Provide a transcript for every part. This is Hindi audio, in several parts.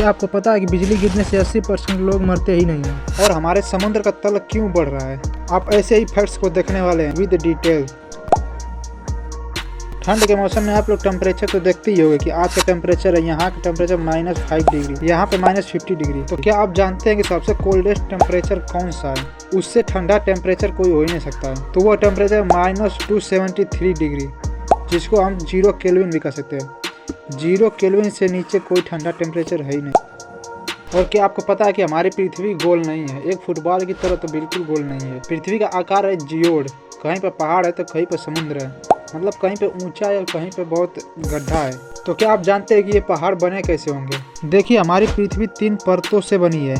क्या आपको पता है कि बिजली गिरने से 80% लोग मरते ही नहीं हैं? और हमारे समुद्र का तल क्यों बढ़ रहा है? आप ऐसे ही फैक्ट्स को देखने वाले हैं विद डिटेल। ठंड के मौसम में आप लोग टेम्परेचर तो देखते ही होंगे कि आज का टेम्परेचर है, यहाँ का टेम्परेचर -5 डिग्री, यहाँ पे -50 डिग्री। तो क्या आप जानते हैं कि सबसे कोल्डेस्ट टेम्परेचर कौन सा है? उससे ठंडा टेम्परेचर कोई हो ही नहीं सकता है। तो वो टेम्परेचर -273 डिग्री, जिसको हम 0 केल्विन भी कह सकते हैं। 0 केल्विन से नीचे कोई ठंडा टेम्परेचर है ही नहीं। और क्या आपको पता है कि हमारी पृथ्वी गोल नहीं है? एक फुटबॉल की तरह तो बिल्कुल गोल नहीं है। पृथ्वी का आकार है जियोड, कहीं पर पहाड़ है तो कहीं पर समुद्र है, मतलब कहीं पे ऊंचा है और कहीं पे बहुत गड्ढा है। तो क्या आप जानते हैं कि ये पहाड़ बने कैसे होंगे? देखिए, हमारी पृथ्वी 3 परतों से बनी है।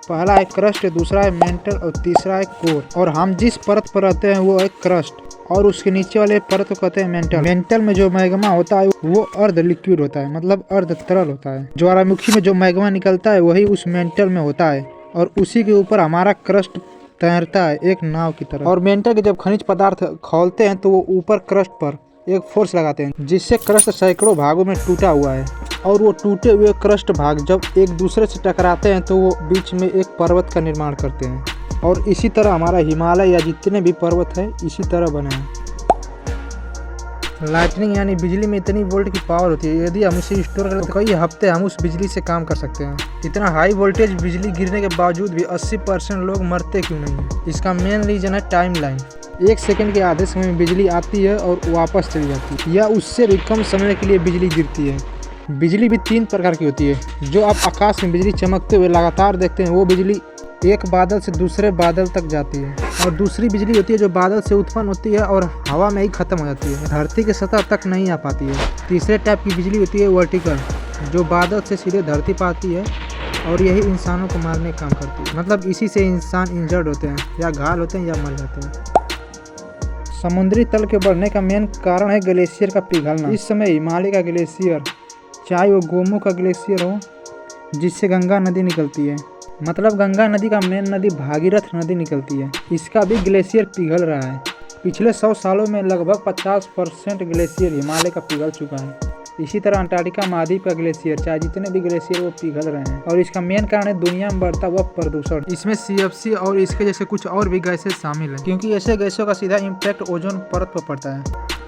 पहला है क्रस्ट, दूसरा है मेंटल और तीसरा है कोर। और हम जिस परत पर रहते हैं वो है क्रस्ट, और उसके नीचे वाले परत को कहते हैं मेंटल। मेंटल में जो मैग्मा होता है वो अर्ध लिक्विड होता है, मतलब अर्ध तरल होता है। ज्वालामुखी में जो मैग्मा निकलता है वही उस मेंटल में होता है, और उसी के ऊपर हमारा क्रस्ट तैरता है एक नाव की तरह। और मेंटल के जब खनिज पदार्थ खौलते हैं तो वो ऊपर क्रस्ट पर एक फोर्स लगाते हैं, जिससे क्रस्ट सैकड़ों भागों में टूटा हुआ है। और वो टूटे हुए क्रस्ट भाग जब एक दूसरे से टकराते हैं तो वो बीच में एक पर्वत का निर्माण करते हैं। और इसी तरह हमारा हिमालय या जितने भी पर्वत हैं इसी तरह बने हैं। लाइटनिंग यानी बिजली में इतनी वोल्ट की पावर होती है, यदि हम उसे स्टोर करें तो कई हफ्ते हम उस बिजली से काम कर सकते हैं। इतना हाई वोल्टेज बिजली गिरने के बावजूद भी 80% लोग मरते क्यों नहीं हैं? इसका मेन रीजन है टाइम लाइन। 1 सेकंड के आधे समय में बिजली आती है और वापस चली जाती है, या उससे भी कम समय के लिए बिजली गिरती है। बिजली भी 3 प्रकार की होती है। जो आप आकाश में बिजली चमकते हुए लगातार देखते हैं वो बिजली एक बादल से दूसरे बादल तक जाती है। और दूसरी बिजली होती है जो बादल से उत्पन्न होती है और हवा में ही खत्म हो जाती है, धरती के सतह तक नहीं आ पाती है। तीसरे टाइप की बिजली होती है वर्टिकल, जो बादल से सीधे धरती पर आती है और यही इंसानों को मारने का काम करती है। मतलब इसी से इंसान इंजर्ड होते हैं, या घायल होते हैं या मर जाते हैं। समुद्री तल के बढ़ने का मेन कारण है ग्लेशियर का पिघलना। इस समय हिमालय का ग्लेशियर, चाहे वो गोमू का ग्लेशियर हो जिससे गंगा नदी निकलती है, मतलब गंगा नदी का मेन नदी भागीरथ नदी निकलती है, इसका भी ग्लेशियर पिघल रहा है। पिछले 100 सालों में लगभग 50% ग्लेशियर हिमालय का पिघल चुका है। इसी तरह अंटार्कटिका महाद्वीप का ग्लेशियर, चाहे जितने भी ग्लेशियर वो पिघल रहे हैं। और इसका मेन कारण है दुनिया में बढ़ता हुआ प्रदूषण। इसमें CFC और इसके जैसे कुछ और भी गैसें शामिल हैं, क्योंकि ऐसे गैसों का सीधा इम्पैक्ट ओजोन परत पर पड़ता है,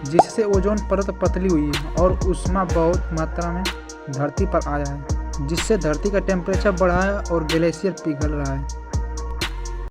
जिससे ओजोन परत पतली हुई है और ऊष्मा बहुत मात्रा में धरती पर आया है, जिससे धरती का टेम्परेचर बढ़ा है और ग्लेशियर पिघल रहा है।